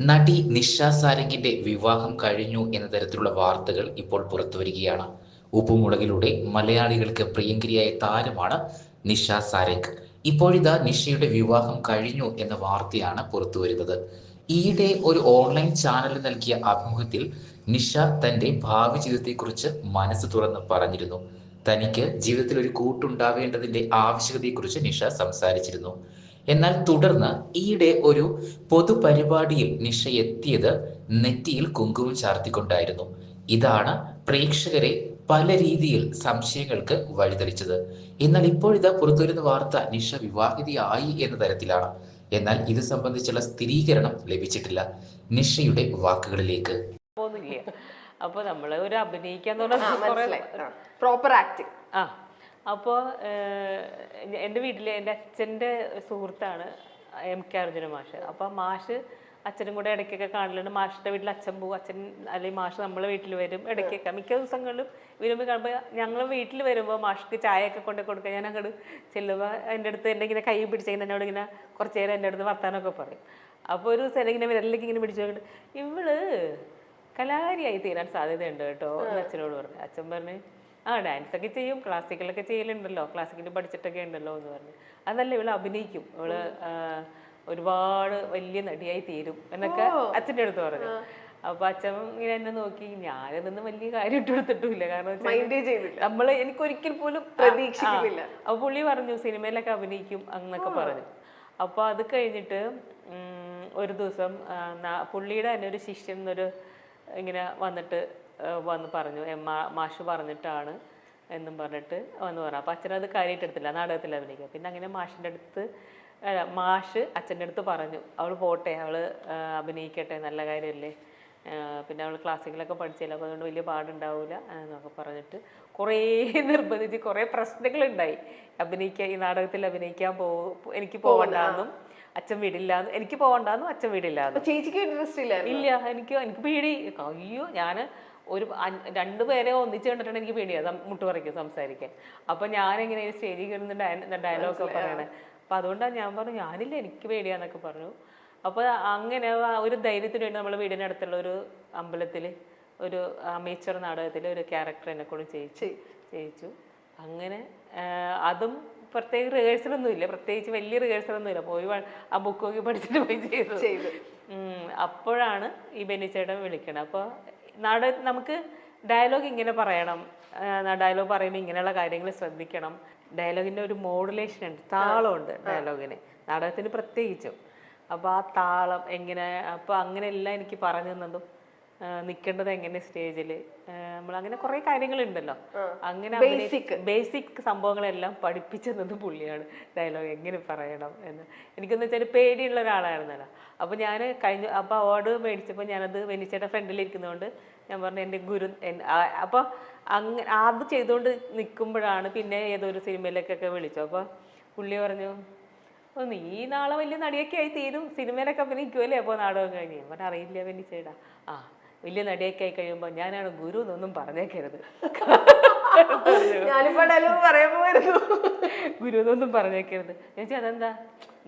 നടി നിഷ സാരംഗിന്റെ വിവാഹം കഴിഞ്ഞു എന്ന തരത്തിലുള്ള വാർത്തകൾ ഇപ്പോൾ പുറത്തുവരികയാണ്. ഉപ്പുമുളകിലൂടെ മലയാളികൾക്ക് പ്രിയങ്കരിയായ താരമാണ് നിഷ സാരംഗ്. ഇപ്പോഴിതാ നിഷയുടെ വിവാഹം കഴിഞ്ഞു എന്ന വാർത്തയാണ് പുറത്തുവരുന്നത്. ഈയിടെ ഒരു ഓൺലൈൻ ചാനലിന് നൽകിയ അഭിമുഖത്തിൽ നിഷ തന്റെ ഭാവി ജീവിതത്തെക്കുറിച്ച് മനസ്സ് തുറന്ന് പറഞ്ഞിരുന്നു. തനിക്ക് ജീവിതത്തിൽ ഒരു കൂട്ടുണ്ടാവേണ്ടതിന്റെ ആവശ്യകതയെക്കുറിച്ച് നിഷ സംസാരിച്ചിരുന്നു. എന്നാൽ തുടർന്ന് ഈയിടെ ഒരു പൊതുപരിപാടിയിൽ നിഷ എത്തിയത് നെറ്റിയിൽ കുങ്കുമം ചാർത്തിക്കൊണ്ടായിരുന്നു. ഇതാണ് പ്രേക്ഷകരെ പല രീതിയിൽ സംശയങ്ങൾക്ക് വഴിതെളിച്ചത്. എന്നാൽ ഇപ്പോഴിതാ പുറത്തുവരുന്ന വാർത്ത നിഷ വിവാഹിതയായി എന്ന തരത്തിലാണ്. എന്നാൽ ഇത് സംബന്ധിച്ചുള്ള സ്ഥിരീകരണം ലഭിച്ചിട്ടില്ല. നിഷയുടെ വാക്കുകളിലേക്ക്. പോകുന്നില്ല. അപ്പൊ നമ്മള് ഒരു അഭിനയിക്കാന്ന് പറഞ്ഞാൽ പ്രോപ്പർ ആക്ടിങ്. ആ അപ്പോൾ എൻ്റെ വീട്ടിൽ എൻ്റെ അച്ഛൻ്റെ സുഹൃത്താണ് MK അർജുന മാഷ്. അപ്പോൾ മാഷ് അച്ഛനും കൂടെ ഇടയ്ക്കൊക്കെ കാണലുണ്ട്. മാഷിൻ്റെ വീട്ടിൽ അച്ഛൻ പോകും, അച്ഛൻ അല്ലെങ്കിൽ മാഷ് നമ്മളെ വീട്ടിൽ വരും ഇടയ്ക്കൊക്കെ. മിക്ക ദിവസങ്ങളിലും വരുമ്പോൾ കാണുമ്പോൾ ഞങ്ങൾ വീട്ടിൽ വരുമ്പോൾ മാഷ്ക്ക് ചായയൊക്കെ കൊണ്ട് കൊടുക്കുക. ഞാൻ അങ്ങോട്ട് ചെല്ലുമ്പോൾ എൻ്റെ അടുത്ത് എൻ്റെ ഇങ്ങനെ കൈ പിടിച്ചെങ്കിൽ എന്നോട് ഇങ്ങനെ കുറച്ച് നേരം എൻ്റെ അടുത്ത് വർത്താനമൊക്കെ പറയും. അപ്പോൾ ഒരു ദിവസം ഇങ്ങനെ വിരലിലേക്ക് ഇങ്ങനെ പിടിച്ചു നോക്കിയിട്ട് ഇവള് കലാകാരിയായി തീരാൻ സാധ്യതയുണ്ട് കേട്ടോ എന്ന് അച്ഛനോട് പറഞ്ഞു. അച്ഛൻ പറഞ്ഞു ഡാൻസൊക്കെ ചെയ്യും, ക്ലാസിക്കലൊക്കെ ചെയ്യലുണ്ടല്ലോ, ക്ലാസിക്കൽ പഠിച്ചിട്ടൊക്കെ ഉണ്ടല്ലോ എന്ന് പറഞ്ഞു. അതല്ല ഇവള് അഭിനയിക്കും, ഇവള് ഒരുപാട് വലിയ നടിയായി തീരും എന്നൊക്കെ അച്ഛൻ്റെ അടുത്ത് പറഞ്ഞു. അപ്പൊ അച്ഛൻ ഇങ്ങനെ എന്നെ നോക്കി, ഞാനതൊന്നും വലിയ കാര്യം ഇട്ട് കൊടുത്തിട്ടില്ല. കാരണം നമ്മള് എനിക്കൊരിക്കൽ പോലും പ്രതീക്ഷിക്കുന്നില്ല. അപ്പൊ പുള്ളി പറഞ്ഞു സിനിമയിലൊക്കെ അഭിനയിക്കും എന്നൊക്കെ പറഞ്ഞു. അപ്പൊ അത് കഴിഞ്ഞിട്ട് ഒരു ദിവസം പുള്ളിയുടെ തന്നെ ഒരു ശിഷ്യൻ എന്നൊരു ഇങ്ങനെ വന്ന് പറഞ്ഞു, മാഷ് പറഞ്ഞിട്ടാണ് എന്നും പറഞ്ഞിട്ട് വന്ന് പറഞ്ഞു. അപ്പം അച്ഛനത് കാര്യമായിട്ട് എടുത്തില്ല, നാടകത്തിൽ അഭിനയിക്കുക. പിന്നെ അങ്ങനെ മാഷ് അച്ഛൻ്റെ അടുത്ത് പറഞ്ഞു അവൾ പോട്ടെ, അവൾ അഭിനയിക്കട്ടെ, നല്ല കാര്യമല്ലേ, പിന്നെ അവൾ ക്ലാസിക്കലൊക്കെ പഠിച്ചില്ല, അപ്പോൾ അതുകൊണ്ട് വലിയ പാടുണ്ടാവില്ല എന്നൊക്കെ പറഞ്ഞിട്ട് കുറേ നിർബന്ധിച്ച് കുറേ പ്രശ്നങ്ങളുണ്ടായി. ഈ നാടകത്തിൽ അഭിനയിക്കാൻ എനിക്ക് പോകണ്ടെന്നും അച്ഛൻ വിടില്ലാന്ന്, എനിക്ക് പോകണ്ടെന്നും അച്ഛൻ വിടില്ലാന്ന്. ചേച്ചിക്ക് ഇൻട്രസ്റ്റ് ഇല്ല? എനിക്ക് പേടി. അയ്യോ, ഞാൻ ഒരു 2 പേരെ ഒന്നിച്ച് കണ്ടിട്ടാണ് എനിക്ക് പേടിയാണ് മുട്ടുപറയ്ക്കും സംസാരിക്കാൻ. അപ്പം ഞാനെങ്ങനെ സ്റ്റേജിൽ കയറുന്ന ഡയലോഗൊക്കെ പറയണേ. അപ്പം അതുകൊണ്ടാണ് ഞാൻ പറഞ്ഞു ഞാനില്ല, എനിക്ക് പേടിയാന്നൊക്കെ പറഞ്ഞു. അപ്പോൾ അങ്ങനെ ഒരു ധൈര്യത്തിന് വേണ്ടി നമ്മൾ വീടിനടുത്തുള്ള ഒരു അമ്പലത്തിൽ ഒരു അമേച്ചർ നാടകത്തിൽ ഒരു ക്യാരക്ടർ എന്നെ കൊണ്ട് ചെയ്യിച്ചു. അങ്ങനെ അതും പ്രത്യേക റിഹേഴ്സലൊന്നും ഇല്ല, പ്രത്യേകിച്ച് വലിയ റിഹേഴ്സലൊന്നും ഇല്ല, പോയി ആ ബുക്ക് നോക്കി പഠിച്ചിട്ട് പോയി ചെയ്തു. അപ്പോഴാണ് ഈ ബെന്നിച്ചേട്ടൻ വിളിക്കണത്. അപ്പോൾ നമുക്ക് ഡയലോഗ് ഇങ്ങനെ പറയണം, ഡയലോഗ് പറയുമ്പോൾ ഇങ്ങനെയുള്ള കാര്യങ്ങൾ ശ്രദ്ധിക്കണം. ഡയലോഗിൻ്റെ ഒരു മോഡുലേഷൻ ഉണ്ട്, താളമുണ്ട് ഡയലോഗിന്, നാടകത്തിന് പ്രത്യേകിച്ചും. അപ്പോൾ ആ താളം എങ്ങനെ, അപ്പോൾ അങ്ങനെയെല്ലാം എനിക്ക് പറഞ്ഞു തന്നതും നിൽക്കേണ്ടത് എങ്ങനെ സ്റ്റേജിൽ, നമ്മളങ്ങനെ കുറേ കാര്യങ്ങളുണ്ടല്ലോ, അങ്ങനെ ബേസിക് സംഭവങ്ങളെല്ലാം പഠിപ്പിച്ചത് പുള്ളിയാണ്. ഡയലോഗ് എങ്ങനെ പറയണം എന്ന് എനിക്കെന്ന് വെച്ചാൽ പേടിയുള്ള ഒരാളായിരുന്നല്ലോ. അപ്പോൾ ഞാൻ അപ്പോൾ അവാർഡ് മേടിച്ചപ്പോൾ ഞാനത് വെനിച്ചയുടെ ഫ്രണ്ടിലിരിക്കുന്നതുകൊണ്ട് ഞാൻ പറഞ്ഞു എൻ്റെ ഗുരു. അപ്പോൾ അങ്ങനെ അത് ചെയ്തുകൊണ്ട് നിൽക്കുമ്പോഴാണ് പിന്നെ ഏതൊരു സിനിമയിലേക്കൊക്കെ വിളിച്ചു. അപ്പോൾ പുള്ളി പറഞ്ഞു നീ നാളെ വലിയ നടിയൊക്കെ ആയി തീരും, സിനിമയിലൊക്കെ അഭിനയിക്കുമല്ലേ അപ്പോൾ നാടകം കഴിഞ്ഞ്. ഞാൻ പറഞ്ഞു അറിയില്ല വെനിച്ചേടാ, വലിയ നടിയൊക്കെ ആയി കഴിയുമ്പോൾ ഞാനാണ് ഗുരു എന്നൊന്നും പറഞ്ഞേക്കരുത്, ഗുരു എന്നൊന്നും പറഞ്ഞേക്കരുത്. ഞാൻ വെച്ചാൽ അതെന്താ,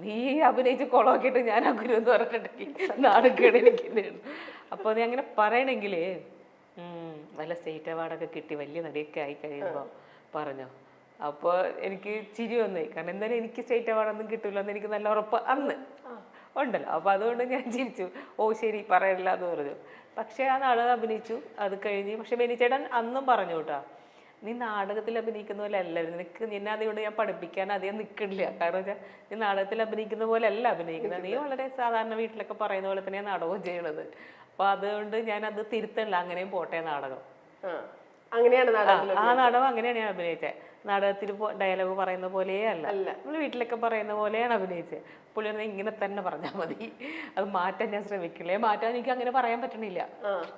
നീ അഭിനയിച്ച് കുളമാക്കിയിട്ട് ഞാൻ ആ ഗുരു എന്ന് പറഞ്ഞിട്ടുണ്ടെങ്കിൽ നാടകേട് എനിക്ക്. അപ്പോൾ നീ അങ്ങനെ പറയണമെങ്കിൽ വല്ല സ്റ്റേറ്റ് അവാർഡൊക്കെ കിട്ടി വലിയ നടിയൊക്കെ ആയി കഴിയുമ്പോൾ പറഞ്ഞോ. അപ്പോൾ എനിക്ക് ചിരി വന്നായി, കാരണം എന്തായാലും എനിക്ക് സ്റ്റേറ്റ് അവാർഡൊന്നും കിട്ടില്ല എന്ന് എനിക്ക് നല്ല ഉറപ്പ് അന്ന് ഉണ്ടല്ലോ. അപ്പോൾ അതുകൊണ്ട് ഞാൻ ചിരിച്ചു, ശരി പറയല്ല എന്ന് പറഞ്ഞു. പക്ഷേ ആ നാടകം അഭിനയിച്ചു, അത് കഴിഞ്ഞ്. പക്ഷെ ബെന്നിച്ചേട്ടൻ അന്നും പറഞ്ഞു കേട്ടോ, നീ നാടകത്തിൽ അഭിനയിക്കുന്ന പോലെ അല്ല, നിന്നെ അതുകൊണ്ട് ഞാൻ പഠിപ്പിക്കാൻ അധികം നിൽക്കണില്ല. കാരണം വെച്ചാൽ നീ നാടകത്തിൽ അഭിനയിക്കുന്ന പോലെ അല്ല അഭിനയിക്കുന്നത്, നീ വളരെ സാധാരണ വീട്ടിലൊക്കെ പറയുന്ന പോലെ തന്നെയാണ് നാടകവും ചെയ്യണത്. അപ്പോൾ അതുകൊണ്ട് ഞാനത് തിരുത്തണില്ല, അങ്ങനെയും പോട്ടെ നാടകം. ആ നാടകം അങ്ങനെയാണ് ഞാൻ അഭിനയിച്ചത്. നാടകത്തിൽ ഡയലോഗ് പറയുന്ന പോലെയേ അല്ല, നമ്മൾ വീട്ടിലൊക്കെ പറയുന്ന പോലെയാണ് അഭിനയിച്ചത്. പുള്ളി ഇങ്ങനെ തന്നെ പറഞ്ഞാൽ മതി, അത് മാറ്റാൻ ഞാൻ ശ്രമിക്കില്ലേ, മാറ്റാൻ എനിക്ക് അങ്ങനെ പറയാൻ പറ്റണില്ല,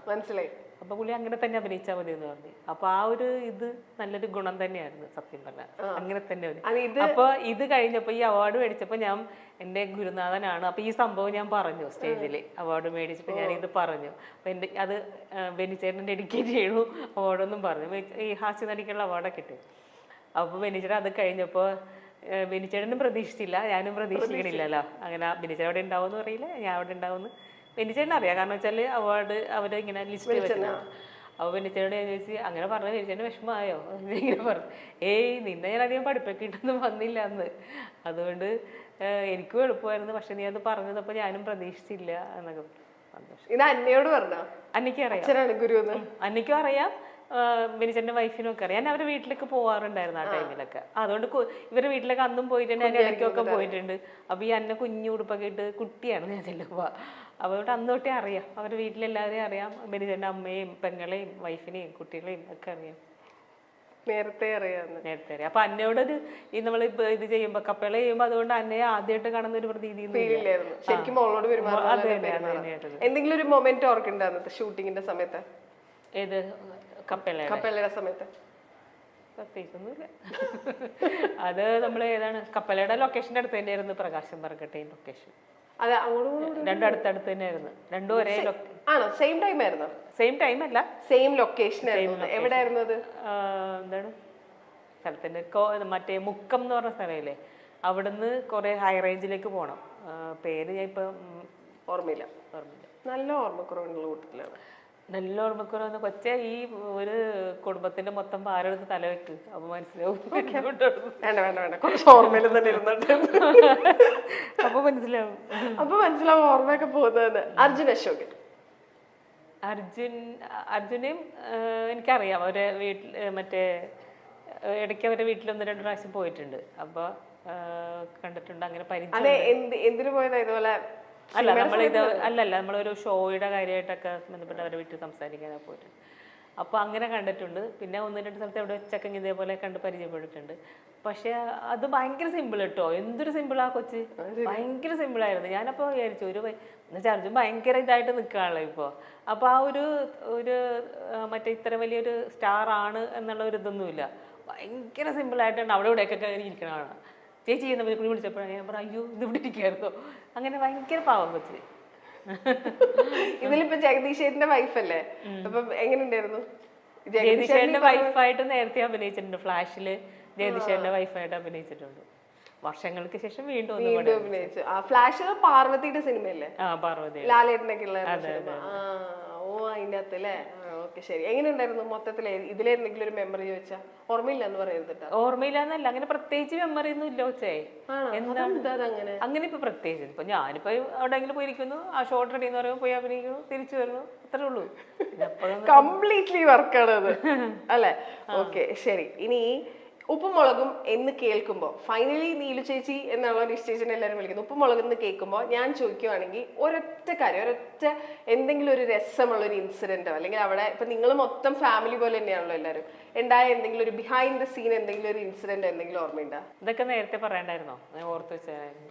മനസ്സിലായി. അപ്പൊ പുള്ളി അങ്ങനെ തന്നെ അഭിനയിച്ചാൽ മതി എന്ന് പറഞ്ഞു. അപ്പൊ ആ ഒരു ഇത് നല്ലൊരു ഗുണം തന്നെയായിരുന്നു സത്യം പറഞ്ഞാൽ, അങ്ങനെ തന്നെ. അപ്പൊ ഇത് കഴിഞ്ഞപ്പോ ഈ അവാർഡ് മേടിച്ചപ്പോ ഞാൻ എൻ്റെ ഗുരുനാഥനാണ്, അപ്പൊ ഈ സംഭവം ഞാൻ പറഞ്ഞു സ്റ്റേജിൽ, അവാർഡ് മേടിച്ചപ്പോ ഞാൻ ഇത് പറഞ്ഞു. അപ്പൊ എൻ്റെ അത് ബെന്നിച്ചേട്ടൻ ഡെഡിക്കേറ്റ് ചെയ്യണു അവാർഡൊന്നും പറഞ്ഞു, ഈ ഹാസ്യ നടിക്കുള്ള അവാർഡൊക്കെ കിട്ടി. അപ്പൊ ബെന്നിച്ചേട്ടൻ അത് കഴിഞ്ഞപ്പോ ബെന്നിച്ചേട്ടനും പ്രതീക്ഷിച്ചില്ല, ഞാനും പ്രതീക്ഷിക്കണില്ലല്ലോ, അങ്ങനെ ബെന്നിച്ചേട്ടൻ അവിടെ ഉണ്ടാവുമെന്ന് അറിയില്ല, ഞാൻ അവിടെ ഉണ്ടാവുമെന്ന് ബെന്നിച്ചേട്ടൻ അറിയാം, കാരണം വെച്ചാൽ അവാർഡ് അവരിങ്ങനെ ലിസ്റ്റ് വെച്ചിട്ടുണ്ട്. അപ്പോൾ ബെന്നിച്ചേട്ടനോട് ഞാൻ ചോദിച്ചു അങ്ങനെ പറഞ്ഞു, ബെന്നിച്ചേട്ടന് വിഷമമായോ ഇങ്ങനെ പറഞ്ഞു. നിന്നെ ഞാൻ അധികം പഠിപ്പിക്കിട്ടൊന്നും വന്നില്ല അന്ന്, അതുകൊണ്ട് എനിക്കും എളുപ്പമായിരുന്നു, പക്ഷെ നീ അത് പറഞ്ഞതപ്പോൾ ഞാനും പ്രതീക്ഷിച്ചില്ല എന്നൊക്കെ. സന്തോഷം. ഇത് അന്നയോട് പറഞ്ഞോ? അന്നയ്ക്കും അറിയാം, അച്ഛനാണ് ഗുരു എന്ന്. അന്നയ്ക്കും അറിയാം, ബെന്നിച്ചേട്ടൻ്റെ വൈഫിനും ഒക്കെ അറിയാം. ഞാൻ അവരുടെ വീട്ടിലേക്ക് പോവാറുണ്ടായിരുന്നു ആ ടൈമിലൊക്കെ. അതുകൊണ്ട് ഇവരുടെ വീട്ടിലൊക്കെ അന്നും പോയിട്ടുണ്ട്, ഞാൻ ഇടയ്ക്കൊക്കെ പോയിട്ടുണ്ട്. അപ്പോൾ ഈ അന്ന കുഞ്ഞു ഉടുപ്പൊക്കെ ഇട്ട് കുട്ടിയാണ് ഞാൻ ചെല്ലുമ്പോൾ. അതുകൊണ്ട് അന്ന് തൊട്ടേ അറിയാം, അവരുടെ വീട്ടിലെല്ലാവരെയും അറിയാം, ബെന്നിച്ചേട്ടൻ്റെ അമ്മയും പെങ്ങളെയും വൈഫിനെയും കുട്ടികളെയും ഒക്കെ അറിയാം. നേരത്തെ അറിയാന്ന്. നേരത്തെ അറിയാം. അപ്പൊ അന്നയോടൊരു നമ്മൾ ഇത് ചെയ്യുമ്പോ കപ്പള ചെയ്യുമ്പോ അതുകൊണ്ട് അന്നയെ ആദ്യമായിട്ട് കാണുന്ന ഒരു പ്രതീതി ശരിക്കും മോളോട് എന്തെങ്കിലും ഒരു മൊമെന്റ് ഓർക്കുന്നുണ്ടായിരുന്നു ഷൂട്ടിങ്ങിന്റെ സമയത്ത്? ഏത് കപ്പലയുടെ സമയത്ത്? പ്രത്യേകിച്ചൊന്നുമില്ല. അത് നമ്മൾ ഏതാണ് കപ്പലയുടെ ലൊക്കേഷന്റെ അടുത്ത് തന്നെയായിരുന്നു പ്രകാശം പറക്കട്ടെയും ലൊക്കേഷൻ. അതെ, രണ്ടും അടുത്തടുത്ത് തന്നെയായിരുന്നു. രണ്ടും ഒരേ ആണോ? സെയിം ടൈം ആയിരുന്നോ? സെയിം ടൈം അല്ല, സെയിം ലൊക്കേഷൻ ആയിരുന്നു. എവിടെയായിരുന്നു അത്? എന്താണ് സ്ഥലത്തിന്റെ മറ്റേ മുക്കം എന്ന് പറഞ്ഞ സ്ഥലമില്ലേ, അവിടുന്ന് കുറെ ഹൈ റേഞ്ചിലേക്ക് പോകണം. പേര് ഞാൻ ഇപ്പൊ ഓർമ്മയില്ല. നല്ല ഓർമ്മക്കുറവുള്ള കൂട്ടത്തിലാണ്. നല്ല ഓർമ്മക്കുറവെന്ന് കൊച്ചെ ഈ ഒരു കുടുംബത്തിന്റെ മൊത്തം ഭാരെടുത്ത് തലവെക്ക്, അപ്പൊ മനസ്സിലാവും. അപ്പൊ മനസ്സിലാവും. ഓർമ്മയൊക്കെ പോകുന്നത്. അർജുനെയും എനിക്കറിയാം. അവരെ വീട്ടിൽ മറ്റേ ഇടയ്ക്ക് അവരുടെ വീട്ടിൽ 1-2 പ്രാവശ്യം പോയിട്ടുണ്ട്. അപ്പൊ കണ്ടിട്ടുണ്ട്, അങ്ങനെ പരിചയം. എന്തിനു പോയതാ ഇതുപോലെ? അല്ല നമ്മളൊരു ഷോയുടെ കാര്യമായിട്ടൊക്കെ ബന്ധപ്പെട്ട് അവരുടെ വീട്ടിൽ സംസാരിക്കാനൊക്കെ പോയിട്ടുണ്ട്. അപ്പോൾ അങ്ങനെ കണ്ടിട്ടുണ്ട്. പിന്നെ 1-2 സ്ഥലത്ത് എവിടെ വെച്ചൊക്കെ ഇതേപോലെ കണ്ട് പരിചയപ്പെട്ടിട്ടുണ്ട്. പക്ഷെ അത് ഭയങ്കര സിമ്പിൾ കേട്ടോ, എന്തൊരു സിമ്പിളാ കൊച്ച്, ഭയങ്കര സിമ്പിളായിരുന്നു. ഞാനപ്പോൾ വിചാരിച്ചു എന്നുവെച്ചാൽ അർജുൻ ഭയങ്കര ഇതായിട്ട് നിൽക്കുകയാണല്ലോ ഇപ്പോൾ. അപ്പോൾ ആ ഒരു മറ്റേ ഇത്ര വലിയൊരു സ്റ്റാർ ആണ് എന്നുള്ള ഒരു ഇതൊന്നുമില്ല, ഭയങ്കര സിമ്പിളായിട്ടാണ് അവിടെ ഇവിടെയൊക്കെ ഇരിക്കണതാണ്. ചേച്ചി ചെയ്യുന്നവരെ കൂടി വിളിച്ചപ്പോഴാണ് ഞാൻ പറഞ്ഞു അയ്യോ ഇത് ഇവിടെ ഇരിക്കായിരുന്നോ, അങ്ങനെ ഭയങ്കര പാവം കൊച്ച്. ഇതിലിപ്പോ ജഗദീഷേട്ടന്റെ വൈഫല്ലേ, അപ്പൊ എങ്ങനെയുണ്ടായിരുന്നു? ജഗദീഷേട്ടന്റെ വൈഫായിട്ട് നേരത്തെ അഭിനയിച്ചിട്ടുണ്ട്, ഫ്ലാഷില് ജഗദീഷേട്ടന്റെ വൈഫായിട്ട് അഭിനയിച്ചിട്ടുണ്ട്. വർഷങ്ങൾക്ക് ശേഷം വീണ്ടും അഭിനയിച്ചു. ഫ്ലാഷ് പാർവതിയുടെ സിനിമയല്ലേ? പാർവതി, ലാലേട്ടനൊക്കെ ഉള്ള സിനിമ. ഓ, അതിന്റെ അകത്ത് അല്ലേ? ഓക്കെ, ശരി. എങ്ങനെയുണ്ടായിരുന്നു മൊത്തത്തിൽ? ഇതിലെന്തെങ്കിലും ഒരു മെമ്മറി ചോദിച്ചാ? ഓർമ്മയില്ല എന്ന് പറയരുത്. ഓർമ്മയില്ലാന്നല്ല, അങ്ങനെ പ്രത്യേകിച്ച് മെമ്മറി ഒന്നും ഇല്ല കൊച്ചേ. അങ്ങനെ ഇപ്പൊ പ്രത്യേകിച്ച് ഇപ്പൊ ഞാനിപ്പോ എവിടെയെങ്കിലും പോയിരിക്കുന്നു, ആ ഷോർട്ട് റെഡി എന്ന് പറയുമ്പോൾ പോയി അഭിനയിക്കുന്നു, തിരിച്ചു വരുന്നു, അത്രേ ഉള്ളൂ. കംപ്ലീറ്റ്ലി വർക്കാണത് അല്ലെ? ഓക്കെ, ശരി. ഇനി ഉപ്പും മുളകും എന്ന് കേൾക്കുമ്പോൾ, ഫൈനലി നീലു ചേച്ചി എന്നുള്ള നിഷ് ചേച്ചിനെ എല്ലാവരും വിളിക്കുന്നു. ഉപ്പും മുളകും എന്ന് കേൾക്കുമ്പോൾ ഞാൻ ചോദിക്കുവാണെങ്കിൽ ഒരൊറ്റ കാര്യം, ഒരൊറ്റ എന്തെങ്കിലും ഒരു രസമുള്ള ഒരു ഇൻസിഡന്റോ, അല്ലെങ്കിൽ അവിടെ ഇപ്പൊ നിങ്ങൾ മൊത്തം ഫാമിലി പോലെ തന്നെയാണല്ലോ എല്ലാവരും, ഉണ്ടായ എന്തെങ്കിലും ഒരു ബിഹൈൻഡ് ദ സീൻ എന്തെങ്കിലും ഒരു ഇൻസിഡന്റ് എന്തെങ്കിലും ഓർമ്മയുണ്ടോ? ഇതൊക്കെ നേരത്തെ പറയണ്ടായിരുന്നോ? ഞാൻ ഓർത്ത് വെച്ചായിരുന്നു.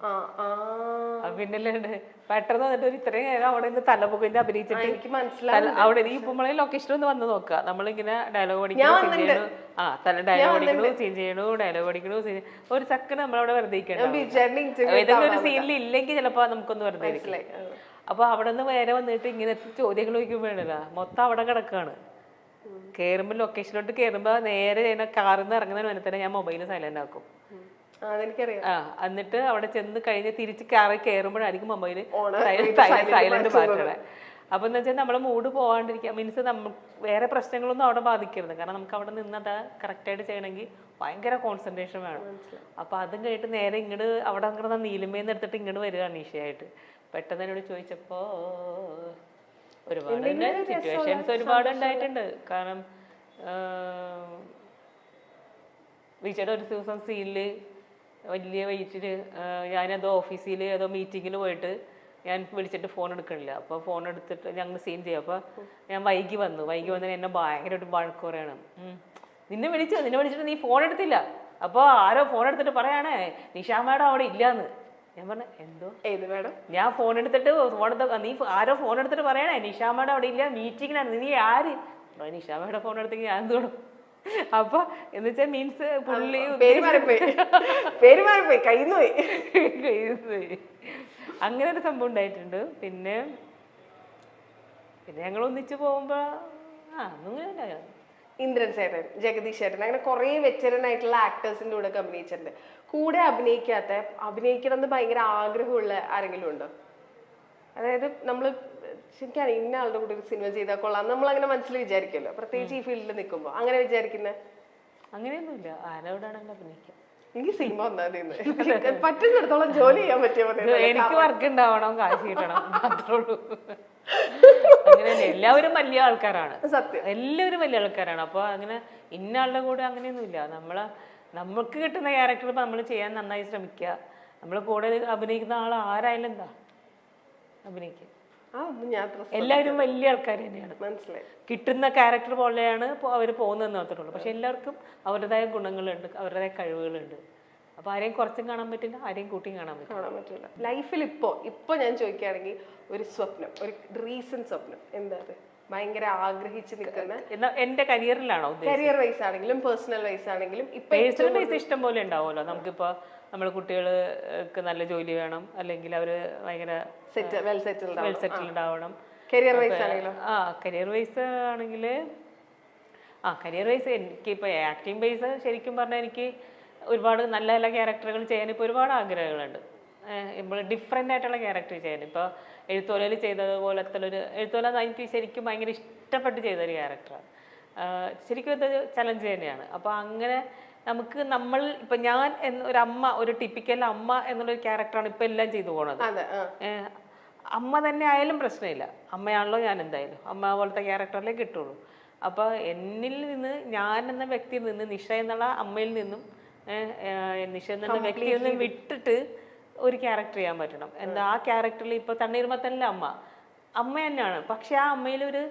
പിന്നല്ലാണ്ട് പെട്ടെന്ന് വന്നിട്ട് ഒരു ഇത്രയും നേരം അവിടെ നിന്ന് തലപുകഞ്ഞ് അഭിനയിച്ചിട്ട് എനിക്ക് മനസ്സിലായി. അവിടെ ഈ ഉപ്പുമുളക് ലൊക്കേഷനിൽ ഒന്ന് വന്ന് നോക്കുക, നമ്മളിങ്ങനെ ഡയലോഗ് അടിക്കുന്നു, ഡയലോഗ് അടിക്കണു, സീൻ ചെയ്യണു, ഡയലോഗ് അടിക്കണു, ഒരു സെക്കൻഡ് നമ്മളവിടെ വെറുതെ ഏതെങ്കിലും ഒരു സീനിൽ ഇല്ലെങ്കിൽ ചിലപ്പോ നമുക്കൊന്ന് വെറുതെ ഇരിക്കില്ല. അപ്പൊ അവിടെ നിന്ന് വേറെ വന്നിട്ട് ഇങ്ങനത്തെ ചോദ്യങ്ങൾ ചോദിക്കുമ്പോഴല്ല മൊത്തം അവിടെ കിടക്കാണ്. കയറുമ്പോൾ ലൊക്കേഷനിലോട്ട് കയറുമ്പോൾ നേരെ കാറിൽ നിന്ന് ഇറങ്ങുന്നതിന് മുന്നേ തന്നെ ഞാൻ മൊബൈൽ സൈലന്റ് ആക്കും. എന്നിട്ട് അവിടെ ചെന്ന് കഴിഞ്ഞ് തിരിച്ച് കാറിൽ കയറുമ്പോഴായിരിക്കും മൊബൈൽ സൈലന്റ് മാറ്റണേ. അപ്പൊ എന്ന് വെച്ചാൽ നമ്മളെ മൂഡ് പോകാണ്ടിരിക്കുക, മീൻസ് നമ്മൾ വേറെ പ്രശ്നങ്ങളൊന്നും അവിടെ ബാധിക്കരുത്. കാരണം നമുക്ക് അവിടെ നിന്നത് കറക്റ്റായിട്ട് ചെയ്യണമെങ്കിൽ ഭയങ്കര കോൺസെൻട്രേഷൻ വേണം. അപ്പൊ അതും കഴിഞ്ഞിട്ട് നേരെ ഇങ്ങോട്ട് അവിടെ കിടന്ന നീലിമേന്ന് എടുത്തിട്ട് ഇങ്ങോട്ട് വരികയാണ് ഈശയായിട്ട്. പെട്ടെന്ന് എന്നോട് ചോദിച്ചപ്പോ ഒരുപാട് സിറ്റുവേഷൻസ് ഒരുപാട് ഉണ്ടായിട്ടുണ്ട്. കാരണം വിജയുടെ ഒരു ദിവസം സീനില് വലിയ വെയിറ്റില് ഞാനതോ ഓഫീസിൽ ഏതോ മീറ്റിങ്ങിൽ പോയിട്ട് ഞാൻ വിളിച്ചിട്ട് ഫോൺ എടുക്കണില്ല. അപ്പോൾ ഫോൺ എടുത്തിട്ട് ഞങ്ങൾ സീൻ ചെയ്യാം. അപ്പോൾ ഞാൻ വൈകി വന്നതിന് എന്നെ ഭയങ്കരമായിട്ട് വഴക്ക് പറയാണ്. നിന്നെ വിളിച്ചിട്ട് നീ ഫോൺ എടുത്തില്ല. അപ്പോൾ ആരോ ഫോൺ എടുത്തിട്ട് പറയാണേ നിഷാ മാഡം അവിടെ ഇല്ലാന്ന്. ഞാൻ പറഞ്ഞു എന്തോ ഏത് മാഡം? ഞാൻ ഫോൺ എടുത്തിട്ട് നീ ആരോ ഫോൺ എടുത്തിട്ട് പറയണേ നിഷാ മാഡം അവിടെ ഇല്ല, മീറ്റിങ്ങിനാണ്. നീ ആര്? നിഷാ മാഡം ഫോൺ എടുത്തെങ്കിൽ ഞാൻ എന്തോടും. അപ്പൊ എന്ന് വെച്ചാൽ മീൻസ് പുള്ളി അങ്ങനെ ഒരു സംഭവം ഉണ്ടായിട്ടുണ്ട്. പിന്നെ ഞങ്ങൾ ഒന്നിച്ച് പോകുമ്പോ ഇന്ദ്രൻ ചേട്ടൻ, ജഗദീഷ് ചേട്ടൻ, അങ്ങനെ കുറെ വെറ്ററൻ ആയിട്ടുള്ള ആക്ടേഴ്സിന്റെ കൂടെ അഭിനയിച്ചിട്ടുണ്ട്. കൂടെ അഭിനയിക്കണം എന്ന് ഭയങ്കര ആഗ്രഹമുള്ള ആരെങ്കിലും ഉണ്ടോ? അതായത് നമ്മള് ശരിക്കാണ് ഇന്ന ആളുടെ കൂടെ ഒരു സിനിമ ചെയ്താൽ കൊള്ളാം നമ്മൾ അങ്ങനെ മനസ്സിൽ വിചാരിക്കുമല്ലോ, പ്രത്യേകിച്ച് ഈ ഫീൽഡിൽ നിൽക്കുമ്പോൾ അങ്ങനെ വിചാരിക്കുന്നത്? അങ്ങനെയൊന്നുമില്ല, ആരോടാണെങ്കിലും അഭിനയിക്കാം. എനിക്ക് സിനിമ ഒന്നാമത് പറ്റുന്നിടത്തോളം ജോലി ചെയ്യാൻ പറ്റിയ മതി. എനിക്ക് വർക്ക് ഉണ്ടാവണം, കാശ് കിട്ടണം, മാത്രമേ ഉള്ളൂ. അങ്ങനെയല്ലേ, എല്ലാവരും വലിയ ആൾക്കാരാണ്, സത്യം, എല്ലാവരും വലിയ ആൾക്കാരാണ്. അപ്പൊ അങ്ങനെ ഇന്ന ആളുടെ കൂടെ അങ്ങനെയൊന്നുമില്ല. നമ്മൾക്ക് കിട്ടുന്ന ക്യാരക്ടർ നമ്മൾ ചെയ്യാൻ നന്നായി ശ്രമിക്കുക. നമ്മൾ കൂടെ അഭിനയിക്കുന്ന ആൾ ആരായാലും എന്താ അഭിനയിക്കുക. എല്ലാവരും വലിയ ആൾക്കാർ തന്നെയാണ്, മനസ്സിലായി. കിട്ടുന്ന ക്യാരക്ടർ പോലെയാണ് അവർ പോകുന്നതെന്ന് മാത്രമേ ഉള്ളൂ. പക്ഷെ എല്ലാവർക്കും അവരുടേതായ ഗുണങ്ങളുണ്ട്, അവരുടേതായ കഴിവുകളുണ്ട്. അപ്പൊ ആരെയും കുറച്ചും കാണാൻ പറ്റില്ല, ആരെയും കൂട്ടിയും കാണാൻ പറ്റില്ല. ലൈഫിൽ ഇപ്പൊ ഞാൻ ചോദിക്കുകയാണെങ്കിൽ ഒരു സ്വപ്നം, ഒരു റീസെന്റ് സ്വപ്നം എന്താ? ഭയങ്കര ആഗ്രഹിച്ച് നിൽക്കുന്ന എന്റെ കരിയറിലാണോ? കരിയർ വൈസ് ആണെങ്കിലും പേഴ്സണൽ വൈസ് ആണെങ്കിലും. പേഴ്സണൽ വൈസ് ഇഷ്ടം പോലെ ഉണ്ടാവുമല്ലോ. നമുക്കിപ്പോ നമ്മുടെ കുട്ടികൾക്ക് നല്ല ജോലി വേണം, അല്ലെങ്കിൽ അവര് ഭയങ്കര വെൽ സെറ്റിൽഡ് ആവണം. കരിയർ വൈസ് ആണെങ്കിലും കരിയർ വൈസ് ആണെങ്കിൽ കരിയർ വൈസ് എനിക്കിപ്പോൾ ആക്ടിങ് ബേസ് ശരിക്കും പറഞ്ഞാൽ എനിക്ക് ഒരുപാട് നല്ല നല്ല ക്യാരക്ടറുകൾ ചെയ്യാൻ ഇപ്പോൾ ഒരുപാട് ആഗ്രഹങ്ങളുണ്ട്. നമ്മൾ ഡിഫറെൻ്റ് ആയിട്ടുള്ള ക്യാരക്ടർ ചെയ്യാൻ. ഇപ്പോൾ എഴുത്തോലയിൽ ചെയ്തതുപോലത്തെ ഒരു എഴുത്തോല എനിക്ക് ശരിക്കും ഭയങ്കര ഇഷ്ടപ്പെട്ട് ചെയ്തൊരു ക്യാരക്ടറാണ്. ശരിക്കും ഇത് ചലഞ്ച് തന്നെയാണ്. അപ്പോൾ അങ്ങനെ നമ്മൾ ഇപ്പം ഞാൻ ഒരു അമ്മ, ഒരു ടിപ്പിക്കൽ അമ്മ എന്നുള്ളൊരു ക്യാരക്ടറാണ് ഇപ്പം എല്ലാം ചെയ്തു പോണത്. അമ്മ തന്നെ ആയാലും പ്രശ്നമില്ല, അമ്മയാണല്ലോ ഞാൻ, എന്തായാലും അമ്മ പോലത്തെ ക്യാരക്ടറിലേ കിട്ടുള്ളൂ. അപ്പോൾ എന്നിൽ നിന്ന്, ഞാൻ എന്ന വ്യക്തിയിൽ നിന്ന്, നിഷ എന്നുള്ള അമ്മയിൽ നിന്നും നിഷ എന്നുള്ള വ്യക്തിയിൽ നിന്നും വിട്ടിട്ട് ഒരു ക്യാരക്ടർ ചെയ്യാൻ പറ്റണം. ആ ക്യാരക്ടറിൽ ഇപ്പോൾ തണ്ണീർമത്തനിലെ അമ്മ തന്നെയാണ്, പക്ഷെ ആ അമ്മയിൽ ഒരു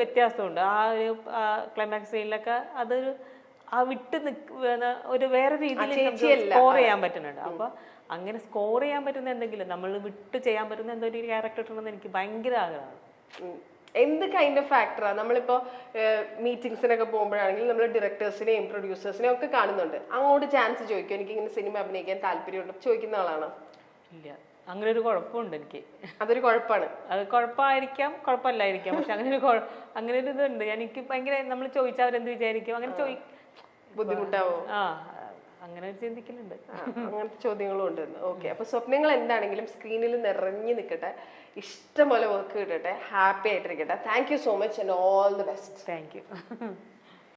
വ്യത്യാസമുണ്ട്. ആ ഒരു ക്ലൈമാക്സ് സീനിലൊക്കെ അതൊരു വിട്ട് ഒരു വേറെ രീതിയിൽ സ്കോർ ചെയ്യാൻ പറ്റുന്നുണ്ട്. അപ്പൊ അങ്ങനെ സ്കോർ ചെയ്യാൻ പറ്റുന്ന എന്തെങ്കിലും, നമ്മൾ വിട്ട് ചെയ്യാൻ പറ്റുന്ന എന്തൊരു ക്യാരക്ടർ ഉണ്ടെന്ന് എനിക്ക് ഭയങ്കര ആഗ്രഹമാണ്. എന്ത് കൈൻഡ് ഓഫ് ആക്ടറാ? നമ്മളിപ്പോ മീറ്റിംഗ്സിനൊക്കെ പോകുമ്പോഴാണെങ്കിൽ നമ്മൾ ഡയറക്ടേഴ്സിനെയും പ്രൊഡ്യൂസേഴ്സിനെയും ഒക്കെ കാണുന്നുണ്ട്. അങ്ങോട്ട് ചാൻസ് ചോദിക്കും, എനിക്ക് ഇങ്ങനെ സിനിമ അഭിനയിക്കാൻ താല്പര്യമുണ്ട്, ചോദിക്കുന്ന ആളാണോ? ഇല്ല, അങ്ങനെ ഒരു കുഴപ്പമുണ്ട് എനിക്ക്. അതൊരു കുഴപ്പമാണ്. അത് കുഴപ്പമായിരിക്കാം, കുഴപ്പമില്ലായിരിക്കാം, പക്ഷെ അങ്ങനെ ഒരു ഇതുണ്ട്. എനിക്ക് ഭയങ്കര, നമ്മൾ ചോദിച്ചാൽ അവരെന്ത് വിചാരിക്കും, അങ്ങനെ ബുദ്ധിമുട്ടാവോ? അങ്ങനെ ചിന്തിക്കലുണ്ട്, അങ്ങനത്തെ ചോദ്യങ്ങളും ഉണ്ട്. ഓക്കെ, അപ്പൊ സ്വപ്നങ്ങൾ എന്താണെങ്കിലും സ്ക്രീനിൽ നിറഞ്ഞു നിൽക്കട്ടെ, ഇഷ്ടംപോലെ വർക്ക് കിട്ടട്ടെ, ഹാപ്പി ആയിട്ടിരിക്കട്ടെ. Thank you so much and all the best. Thank U.